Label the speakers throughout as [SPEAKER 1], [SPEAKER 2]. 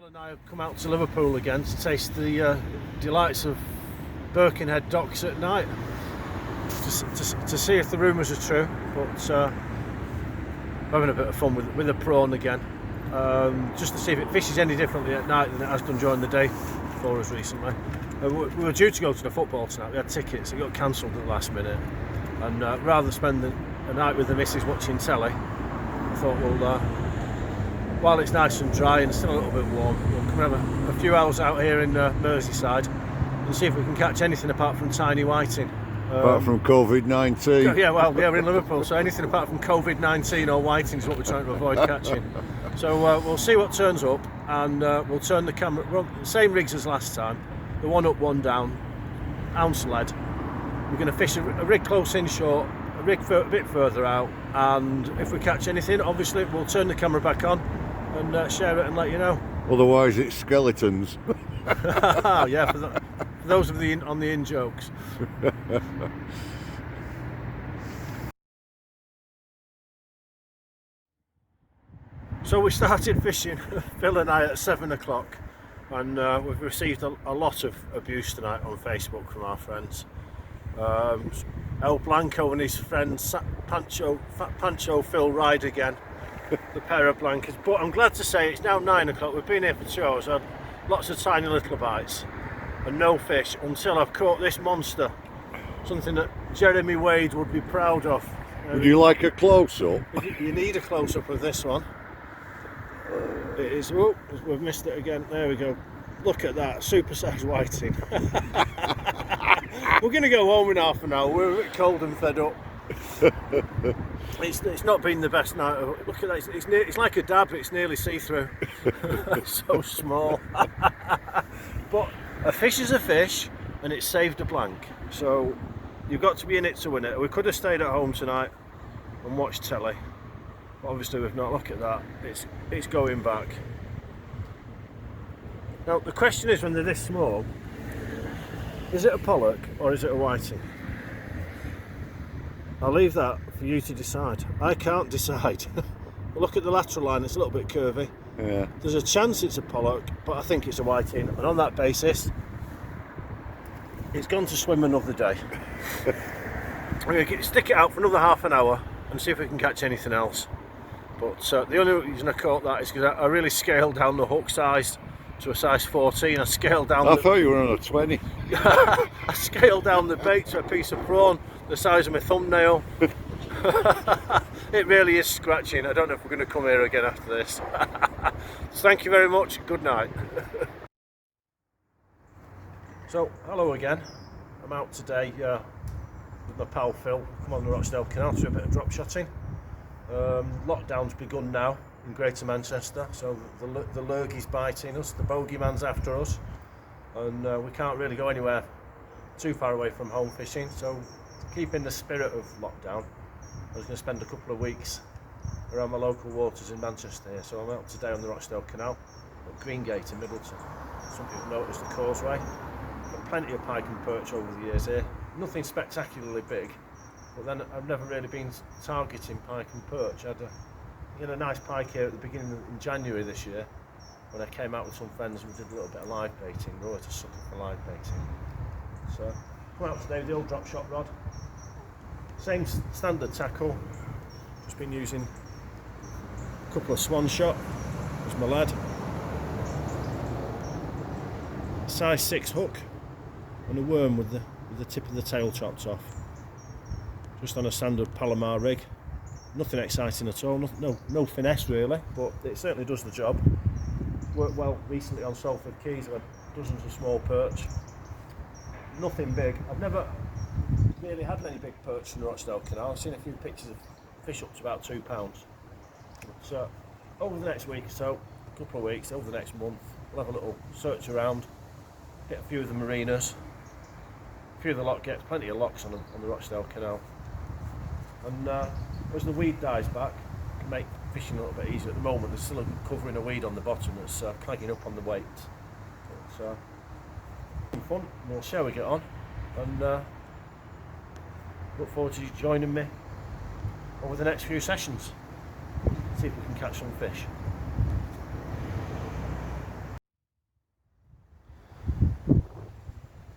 [SPEAKER 1] Phil and I have come out to Liverpool again to taste the delights of Birkenhead docks at night, to see if the rumours are true. But having a bit of fun with the prawn again, just to see if it fishes any differently at night than it has done during the day for us recently. We were due to go to the football tonight. We had tickets. It got cancelled at the last minute, and rather than spend a night with the missus watching telly, I thought, well, while it's nice and dry and still a little bit warm, we'll come have a few hours out here in Merseyside and see if we can catch anything apart from tiny whiting.
[SPEAKER 2] Apart from COVID-19.
[SPEAKER 1] Yeah, well, yeah, we're in Liverpool, so anything apart from COVID-19 or whiting is what we're trying to avoid catching. So we'll see what turns up, and we'll turn the camera. Well, same rigs as last time. The one up, one down, ounce lead. We're going to fish a rig close inshore, a rig a bit further out, and if we catch anything, obviously we'll turn the camera back on and share it and let you know.
[SPEAKER 2] Otherwise it's skeletons.
[SPEAKER 1] Yeah, for those of the on the in jokes. So we started fishing, Phil and I, at 7 o'clock, and we've received a lot of abuse tonight on Facebook from our friends. El Blanco and his friends, Pancho Phil Ride again, the pair of blankets. But I'm glad to say it's now 9 o'clock. We've been here for 2 hours, had lots of tiny little bites and no fish until I've caught this monster, something that Jeremy Wade would be proud of.
[SPEAKER 2] Would you like a close-up?
[SPEAKER 1] You need a close-up of this one. It is. Oh, we've missed it again. There we go. Look at that, super-sized whiting. We're going to go home in half an hour. We're a bit cold and fed up. It's not been the best night. Look at that. It's like a dab. It's nearly see-through. So small. But a fish is a fish, and it's saved a blank. So you've got to be in it to win it. We could have stayed at home tonight and watched telly. But obviously we've not. Look at that. It's going back. Now the question is, when they're this small, is it a pollock or is it a whiting? I'll leave that for you to decide. I can't decide. Look at the lateral line, it's a little bit curvy.
[SPEAKER 2] Yeah.
[SPEAKER 1] There's a chance it's a pollock, but I think it's a whiting, and on that basis it's gone to swim another day. We're going to stick it out for another half an hour and see if we can catch anything else. But the only reason I caught that is because I really scaled down the hook size to a size 14. I scaled down.
[SPEAKER 2] I thought you were on a 20.
[SPEAKER 1] I scaled down the bait to a piece of prawn the size of my thumbnail. It really is scratching. I don't know if we're going to come here again after this. So thank you very much. Good night. So hello again. I'm out today with my pal Phil. Come on the Rochdale Canal to do a bit of drop shotting. Lockdown's begun now in Greater Manchester, so the lurgy's biting us, the bogeyman's after us, and we can't really go anywhere too far away from home fishing. So to keep in the spirit of lockdown, I was going to spend a couple of weeks around my local waters in Manchester here. So I'm out today on the Rochdale Canal at Greengate in Middleton. Some people notice the causeway. Got plenty of pike and perch over the years here. Nothing spectacularly big, but then I've never really been targeting pike and perch. I had a nice pike here at the beginning in January this year when I came out with some friends and we did a little bit of live baiting. We're always a sucker for live baiting. So come out today with the old drop shot rod. Same standard tackle. Just been using a couple of swan shot as my lead. Size 6 hook and a worm with the tip of the tail chopped off. Just on a standard Palomar rig. Nothing exciting at all, no finesse really, but it certainly does the job. Worked well recently on Salford Keys with dozens of small perch. Nothing big. I've never really had many big perch in the Rochdale Canal. I've seen a few pictures of fish up to about £2. But over the next week or so, a couple of weeks, over the next month, we'll have a little search around, hit a few of the marinas, a few of the lock gets, plenty of locks on the Rochdale Canal. And as the weed dies back, it can make fishing a little bit easier. At the moment there's still a covering of weed on the bottom that's clagging up on the weight. But fun, we'll see how we get on, and look forward to you joining me over the next few sessions. See if we can catch some fish.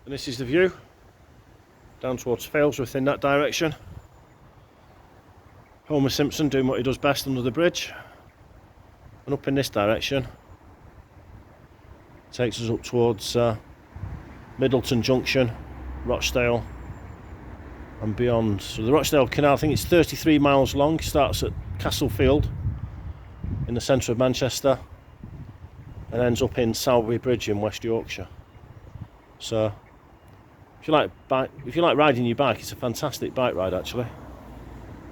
[SPEAKER 1] And this is the view down towards Failsworth in that direction. Homer Simpson doing what he does best under the bridge. And up in this direction takes us up towards Middleton Junction, Rochdale and beyond. So the Rochdale Canal, I think it's 33 miles long, starts at Castlefield in the centre of Manchester and ends up in Sowerby Bridge in West Yorkshire. So if you like riding your bike, it's a fantastic bike ride actually.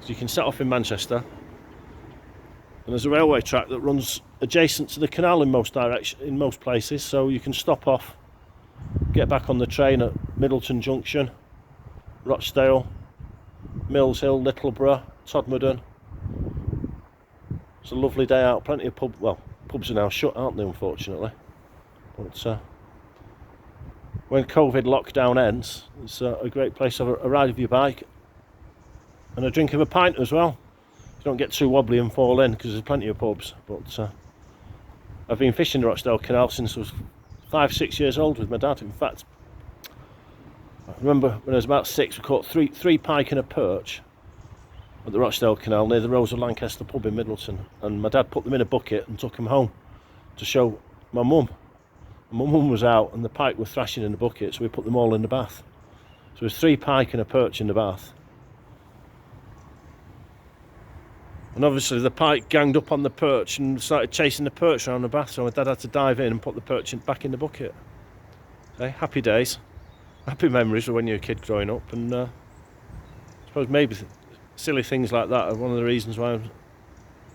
[SPEAKER 1] So you can set off in Manchester, and there's a railway track that runs adjacent to the canal in most places, so you can stop off, get back on the train at Middleton Junction, Rochdale, Mills Hill, Littleborough, Todmorden. It's a lovely day out, plenty of pubs are now shut, aren't they, unfortunately. But when COVID lockdown ends, it's a great place to have a ride of your bike and a drink of a pint as well. You don't get too wobbly and fall in, because there's plenty of pubs. But I've been fishing the Rochdale Canal since I was 5-6 years old with my dad. In fact, I remember when I was about 6, we caught three pike and a perch at the Rochdale Canal near the Rose of Lancaster pub in Middleton, and my dad put them in a bucket and took them home to show my mum. My mum was out and the pike were thrashing in the bucket, so we put them all in the bath. So there was 3 pike and a perch in the bath. And obviously the pike ganged up on the perch and started chasing the perch around the bath, so my dad had to dive in and put the perch back in the bucket. Okay, happy days, happy memories of when you were a kid growing up. And I suppose maybe silly things like that are one of the reasons why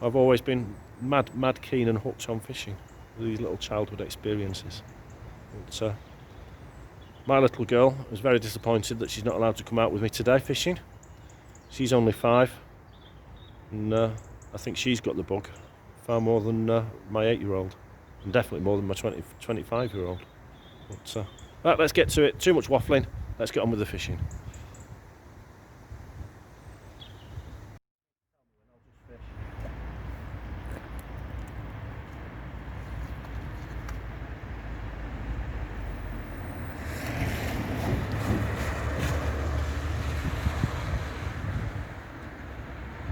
[SPEAKER 1] I've always been mad keen and hooked on fishing. These little childhood experiences. But, my little girl was very disappointed that she's not allowed to come out with me today fishing. She's only 5, and I think she's got the bug far more than my 8-year-old, and definitely more than my 25-year-old. But right, let's get to it. Too much waffling. Let's get on with the fishing.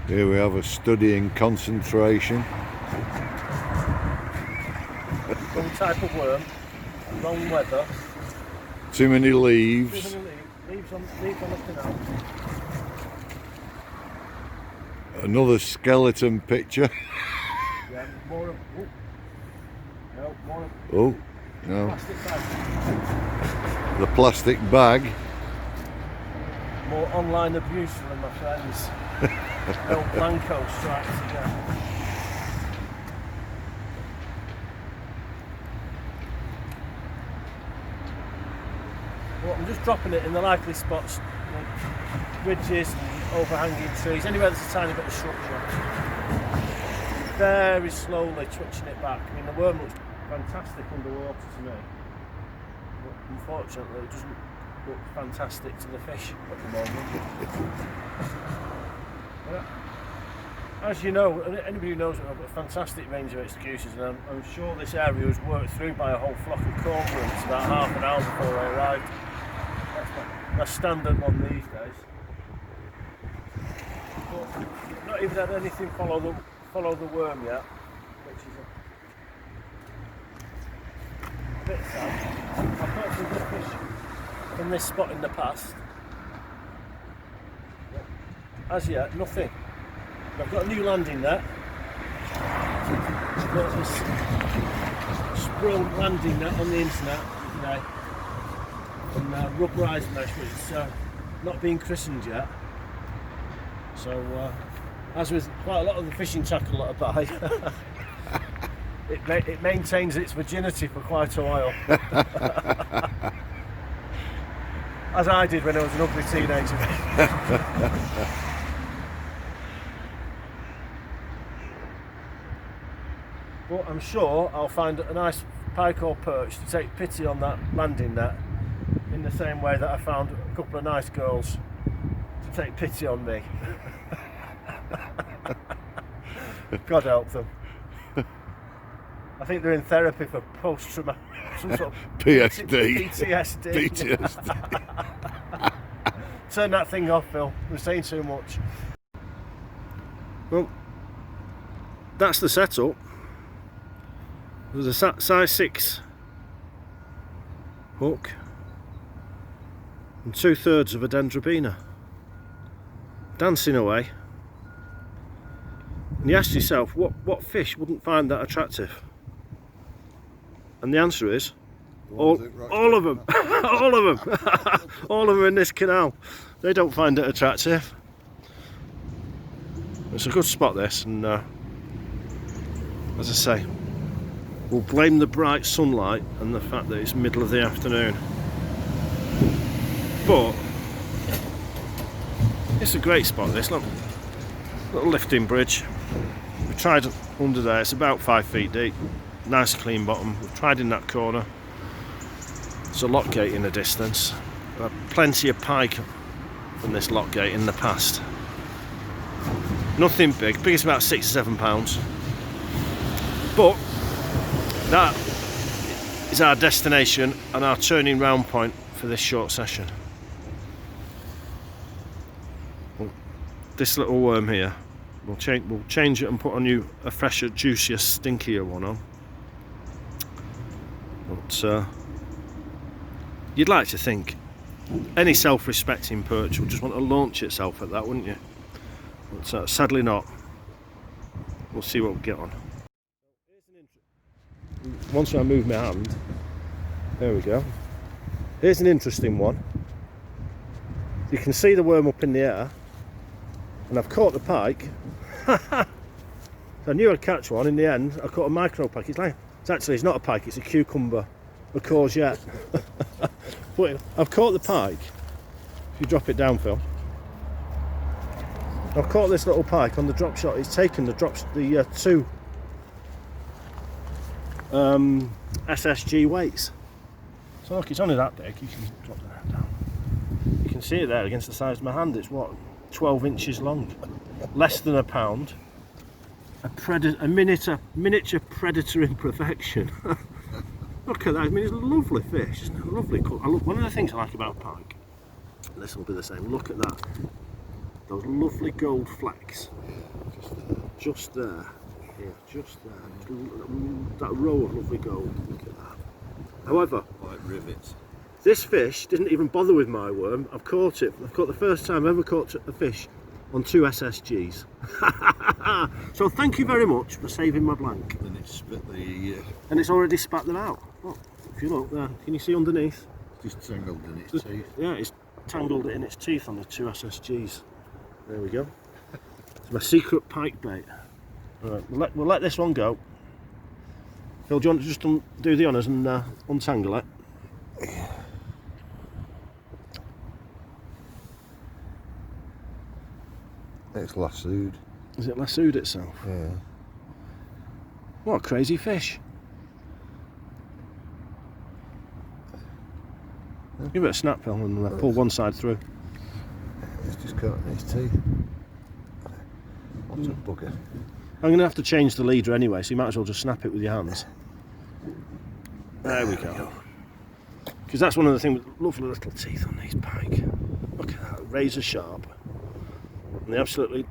[SPEAKER 2] Here we have a studying concentration.
[SPEAKER 1] Wrong type of worm, wrong weather.
[SPEAKER 2] Too many leaves.
[SPEAKER 1] Leaves on the canal.
[SPEAKER 2] Another skeleton picture.
[SPEAKER 1] Yeah, more of. More of.
[SPEAKER 2] Oh, no.
[SPEAKER 1] Plastic bag.
[SPEAKER 2] The plastic bag.
[SPEAKER 1] More online abuse from my friends. El Blanco strikes again. Well, I'm just dropping it in the likely spots, like ridges and overhanging trees, anywhere there's a tiny bit of structure. Very slowly twitching it back. I mean, the worm looks fantastic underwater to me, but unfortunately it doesn't look fantastic to the fish at the moment. As you know, anybody who knows I've got a fantastic range of excuses, and I'm sure this area was worked through by a whole flock of cormorants about half an hour before I arrived. That's my standard one these days. But I've not even had anything follow the worm yet, which is a bit sad. I've caught some good fish from this spot in the past. As yet, nothing. I've got a new landing net. I've got this sprung landing net on the internet today, and rubberised mesh, which is not being christened yet. So, as with quite a lot of the fishing tackle that I buy, it maintains its virginity for quite a while. As I did when I was an ugly teenager. But I'm sure I'll find a nice pike or perch to take pity on that landing net, in the same way that I found a couple of nice girls to take pity on me. God help them. I think they're in therapy for post-traumatic some sort of
[SPEAKER 2] PSD.
[SPEAKER 1] PTSD.
[SPEAKER 2] PTSD.
[SPEAKER 1] Turn that thing off, Phil. We're saying too much. Well, that's the setup. There's a size 6 hook and 2/3 of a dendrobina. Dancing away. And you ask yourself, what fish wouldn't find that attractive? And the answer is, all of them. All of them. All of them in this canal. They don't find it attractive. It's a good spot, this, and as I say, we'll blame the bright sunlight and the fact that it's middle of the afternoon. But it's a great spot, this. Look, little lifting bridge. We tried under there. It's about 5 feet deep. Nice clean bottom. We've tried in that corner. There's a lock gate in the distance. I've had plenty of pike from this lock gate in the past. Nothing big. Biggest about 6 or 7 pounds. But that is our destination and our turning round point for this short session. Well, this little worm here, we'll change it and put on you a fresher, juicier, stinkier one on. But you'd like to think any self-respecting perch would just want to launch itself at that, wouldn't you? But sadly not. We'll see what we get on. Once I move my hand, there we go. Here's an interesting one. You can see the worm up in the air, and I've caught the pike. I knew I'd catch one. In the end, I caught a micro pike. It's not a pike, it's a cucumber, a courgette. But I've caught the pike. If you drop it down, Phil. I've caught this little pike on the drop shot. It's taken the two SSG weights. So look, it's only that big. You can drop that down. You can see it there against the size of my hand. It's what, 12 inches long, less than a pound. A miniature predator in perfection. Look at that. I mean, it's a lovely fish, isn't it? A lovely colour. One of the things I like about pike, this will be the same. Look at that. Those lovely gold flecks. Just there. Yeah, just there. That row of lovely gold. Look at that. However,
[SPEAKER 2] Like rivets.
[SPEAKER 1] this fish didn't even bother with my worm. I've caught it. I've caught the first time I ever caught a fish on 2 SSGs. So thank you very much for saving my blank.
[SPEAKER 2] And it spit the...
[SPEAKER 1] And it's already spat them out. Look, if you look there, can you see underneath?
[SPEAKER 2] just tangled in its teeth.
[SPEAKER 1] Yeah, it's tangled in its teeth on the 2 SSGs. There we go. It's my secret pike bait. Right, we'll let this one go. Phil, do you want to just do the honours and untangle it?
[SPEAKER 2] It's lassoed.
[SPEAKER 1] Is it lassoed itself?
[SPEAKER 2] Yeah.
[SPEAKER 1] What a crazy fish. Give it a snap, Phil, and pull one side through.
[SPEAKER 2] It's just caught in its teeth. What a bugger.
[SPEAKER 1] I'm going to have to change the leader anyway, so you might as well just snap it with your hands. There we go. Because that's one of the things with lovely little teeth on these pike. Look at that, razor sharp. And they absolutely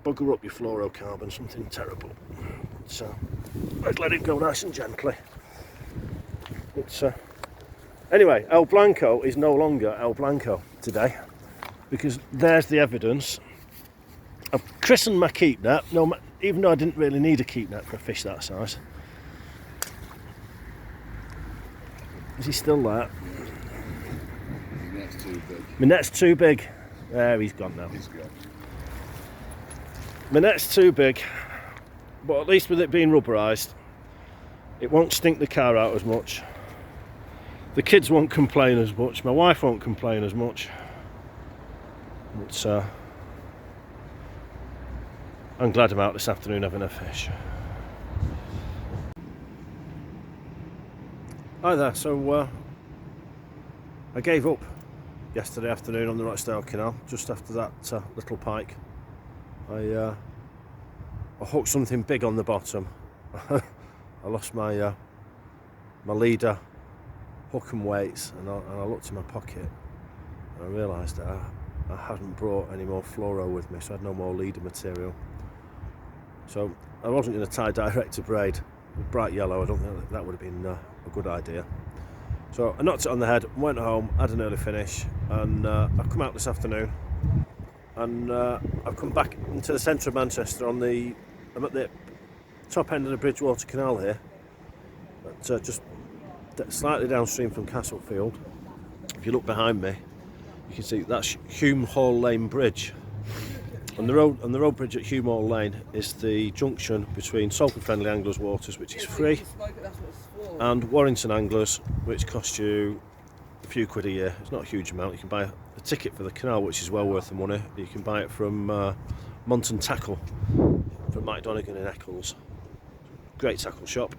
[SPEAKER 1] bugger up your fluorocarbon, something terrible. So, let's let it go nice and gently. It's, anyway, El Blanco is no longer El Blanco today, because there's the evidence. I've christened my keep net, even though I didn't really need a keep net for a fish that size. Is he still there?
[SPEAKER 2] Your net's too big.
[SPEAKER 1] My net's too big. There, he's gone now.
[SPEAKER 2] He's gone.
[SPEAKER 1] My net's too big, but at least with it being rubberised, it won't stink the car out as much. The kids won't complain as much. My wife won't complain as much. But, I'm glad I'm out this afternoon having a fish. Hi there, so I gave up yesterday afternoon on the Rochdale Canal, just after that little pike. I hooked something big on the bottom. I lost my my leader hook and weights, and I looked in my pocket and I realised that I hadn't brought any more fluoro with me, so I had no more leader material. So I wasn't going to tie direct to braid with bright yellow. I don't think that would have been a good idea. So I knocked it on the head, went home, had an early finish, and I've come out this afternoon, and I've come back into the centre of Manchester. I'm at the top end of the Bridgewater Canal here, but just slightly downstream from Castlefield. If you look behind me, you can see that's Hume Hall Lane Bridge. And the road bridge at Hume Hall Lane is the junction between Salford Friendly Anglers Waters, which is free, and Warrington Anglers, which costs you a few quid a year. It's not a huge amount. You can buy a ticket for the canal, which is well worth the money. You can buy it from Monton Tackle, from Mike Donegan in Eccles. Great tackle shop,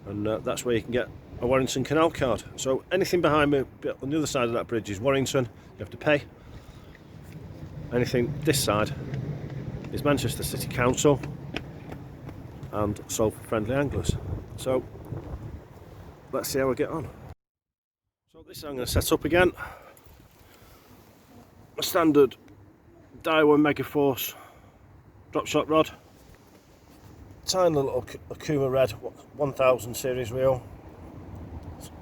[SPEAKER 1] and that's where you can get a Warrington Canal card. So anything behind me on the other side of that bridge is Warrington. You have to pay. Anything this side is Manchester City Council and Salford Friendly Anglers. So let's see how we get on. So this I'm going to set up again. A standard Daiwa Megaforce drop shot rod. Tiny little Akuma Red 1000 series reel.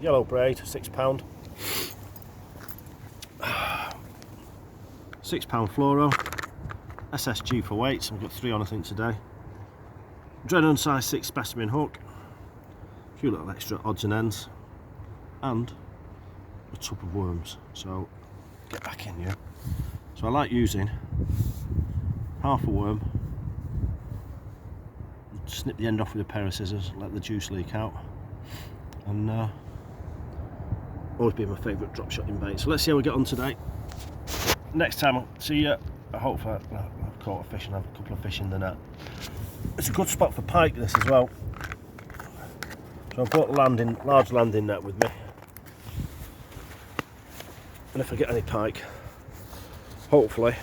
[SPEAKER 1] Yellow braid, £6. £6 fluoro, SSG for weights. I've got 3 on I think today. Drennan size 6 specimen hook, a few little extra odds and ends, and a tub of worms. So get back in here. So I like using half a worm, snip the end off with a pair of scissors, let the juice leak out, and always been my favourite drop shotting bait. So let's see how we get on today. Next time I'll see you, I hope I've caught a fish and have a couple of fish in the net. It's a good spot for pike this as well. So I've brought a large landing net with me. And if I get any pike, hopefully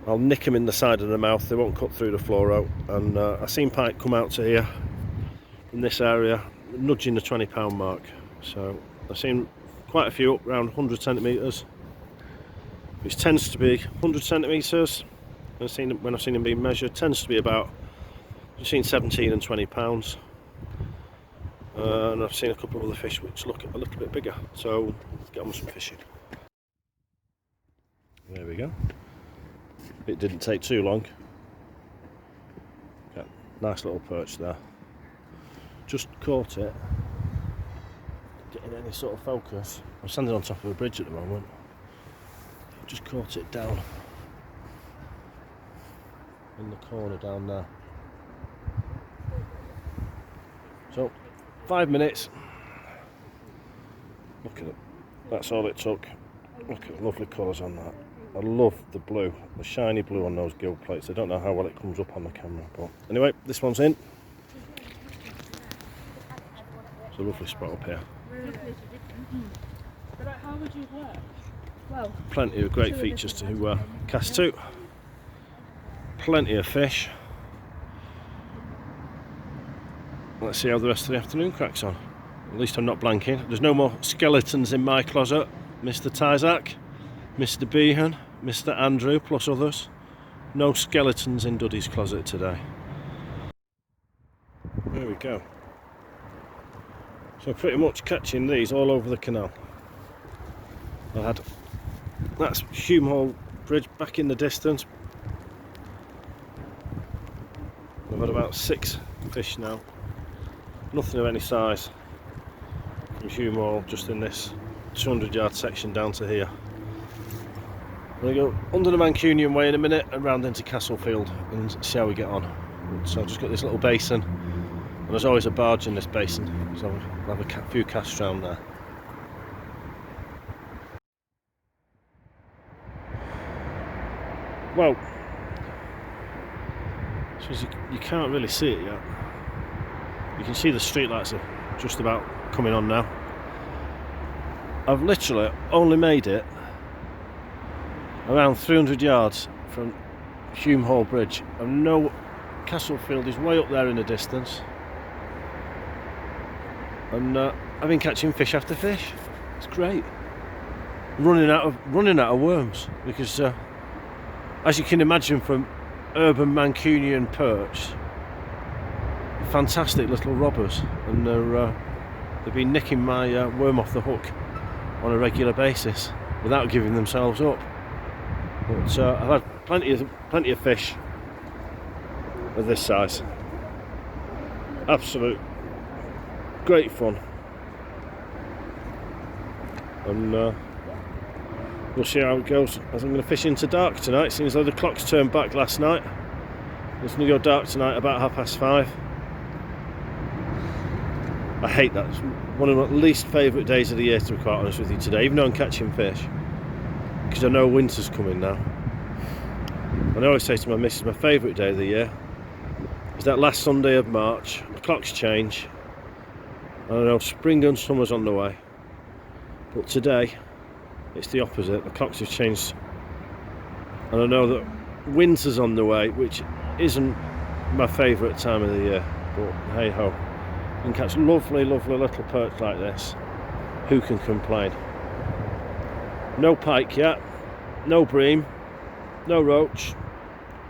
[SPEAKER 1] I'll nick them in the side of the mouth. They won't cut through the fluoro. And I've seen pike come out to here in this area, nudging the £20 mark. So I've seen quite a few up around 100 centimetres, which tends to be 100 centimetres. When I've seen them being measured, tends to be about between 17 and 20 pounds. And I've seen a couple of other fish which look a little bit bigger. So let's get on with some fishing. There we go. It didn't take too long. Got a nice little perch there. Just caught it. Getting any sort of focus. I'm standing on top of a bridge at the moment. Just caught it down in the corner down there. So 5 minutes. Look at it. That's all it took. Look at the lovely colours on that. I love the blue, the shiny blue on those gill plates. I don't know how well it comes up on the camera, but anyway, this one's in. It's a lovely spot up here.
[SPEAKER 3] How would you work? Well,
[SPEAKER 1] plenty of great features to cast to. Plenty of fish. Let's see how the rest of the afternoon cracks on. At least I'm not blanking. There's no more skeletons in my closet. Mr. Tyzak, Mr. Behan, Mr. Andrew, plus others. No skeletons in Duddy's closet today. There we go. So pretty much catching these all over the canal. That's Hume Hall Bridge back in the distance. I've had about 6 fish now. Nothing of any size from Hume Hall, just in this 200-yard section down to here. I'm going to go under the Mancunian Way in a minute and round into Castlefield and see how we get on. So I've just got this little basin, and there's always a barge in this basin, so I'll have a few casts around there. Well, so you can't really see it yet. You can see the streetlights are just about coming on now. I've literally only made it around 300 yards from Hume Hall Bridge. I know Castlefield is way up there in the distance. and I've been catching fish after fish. It's great. Running out of worms because, as you can imagine from urban Mancunian perch, fantastic little robbers, and they've been nicking my worm off the hook on a regular basis without giving themselves up. But I've had plenty of fish of this size. Absolute great fun, and we'll see how it goes as I'm going to fish into dark tonight. Seems like the clocks turned back last night. It's going to go dark tonight about 5:30. I hate that. It's one of my least favourite days of the year, to be quite honest with you, today, even though I'm catching fish, because I know winter's coming now. And I always say to my missus, my favourite day of the year is that last Sunday of March. The clocks change, and I know spring and summer's on the way, but today it's the opposite. The clocks have changed, and I know that winter's on the way, which isn't my favourite time of the year, but hey ho, you can catch lovely little perch like this. Who can complain? No pike yet, no bream, no roach,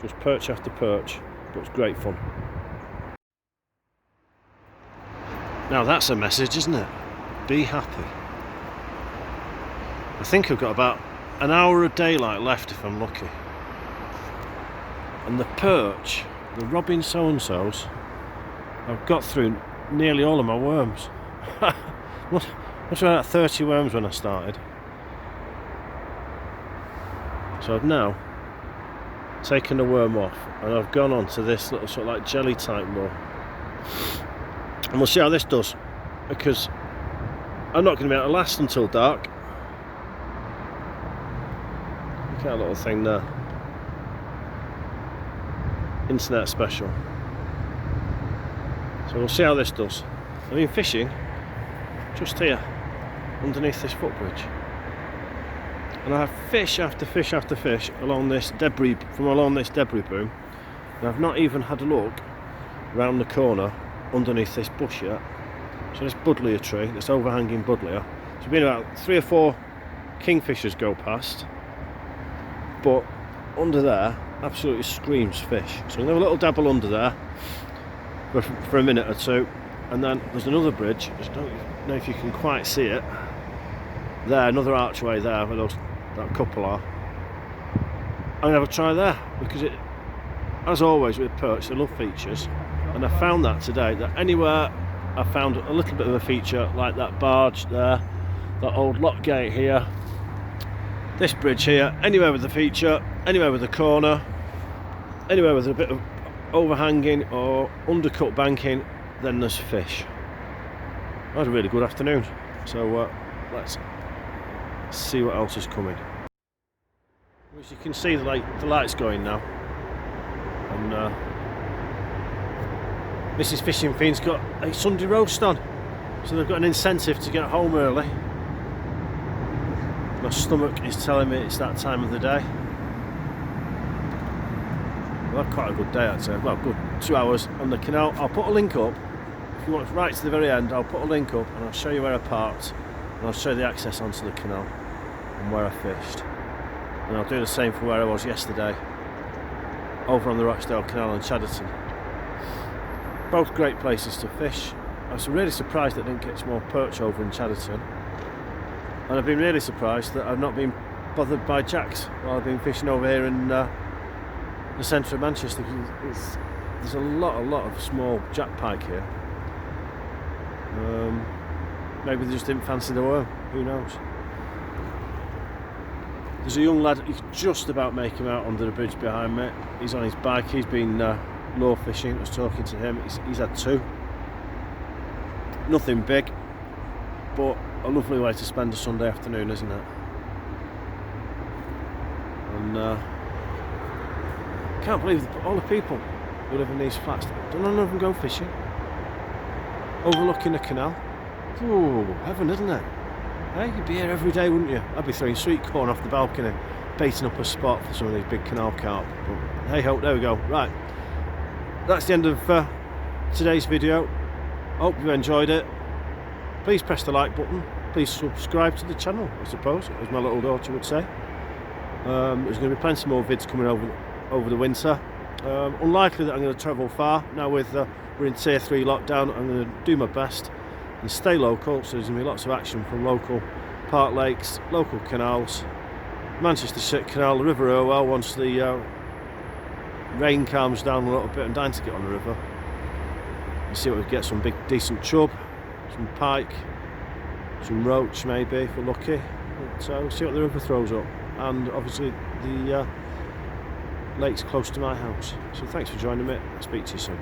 [SPEAKER 1] just perch after perch, but it's great fun. Now that's a message, isn't it? Be happy. I think I've got about an hour of daylight left if I'm lucky. And the perch, the robbing so-and-sos, I've got through nearly all of my worms. Must have about 30 worms when I started. So I've now taken the worm off and I've gone on to this little sort of like jelly type roll. And we'll see how this does, because I'm not going to be able to last until dark. Look at that little thing there. Internet special. So we'll see how this does. I've been fishing just here underneath this footbridge, and I have fish after fish after fish along this debris boom, and I've not even had a look round the corner underneath this bush yet. So this buddleia tree, this overhanging buddleia, so been about 3 or 4 kingfishers go past, but under there absolutely screams fish. So I'm going to have a little dabble under there for a minute or two, and then there's another bridge, I just don't know if you can quite see it there, another archway there where that couple are. I'm going to have a try there, because it, as always with perch, they love features, and I found that today, that anywhere I found a little bit of a feature, like that barge there, that old lock gate here, this bridge here, anywhere with a feature, anywhere with a corner, anywhere with a bit of overhanging or undercut banking, then there's fish. I had a really good afternoon, so let's see what else is coming. As you can see, the light's going now, and Mrs. Fishing Fiend's got a Sunday roast on, so they've got an incentive to get home early. My stomach is telling me it's that time of the day. Well, had quite a good day, I'd say. Well, good 2 hours on the canal. I'll put a link up. If you want right to the very end, I'll put a link up and I'll show you where I parked, and I'll show you the access onto the canal and where I fished. And I'll do the same for where I was yesterday, over on the Rochdale Canal in Chadderton. Both great places to fish. I was really surprised that I didn't catch more perch over in Chadderton, and I've been really surprised that I've not been bothered by jacks while I've been fishing over here in the centre of Manchester. There's a lot of small jack pike here. Maybe they just didn't fancy the worm, who knows. There's a young lad, you can just about make him out under the bridge behind me. He's on his bike, he's been lure fishing. I was talking to him, he's had 2. Nothing big, but a lovely way to spend a Sunday afternoon, isn't it? And can't believe all the people who live in these flats. Don't none of them go fishing overlooking the canal. Ooh, heaven, isn't it? Hey, you'd be here every day, wouldn't you? I'd be throwing sweet corn off the balcony, baiting up a spot for some of these big canal carp. But hey ho, there we go. Right, that's the end of today's video. Hope you enjoyed it. please press the like button. Please subscribe to the channel, I suppose, as my little daughter would say. There's going to be plenty more vids coming over the winter. Unlikely that I'm going to travel far. Now we're in tier 3 lockdown, I'm going to do my best and stay local, so there's going to be lots of action from local park lakes, local canals, Manchester Canal, the River Irwell once the rain calms down a little bit and dying to get on the river. You see what we get, some big decent chub, some pike, some roach maybe if we're lucky. So we'll see what the river throws up, and obviously the lake's close to my house. So thanks for joining me, I'll speak to you soon.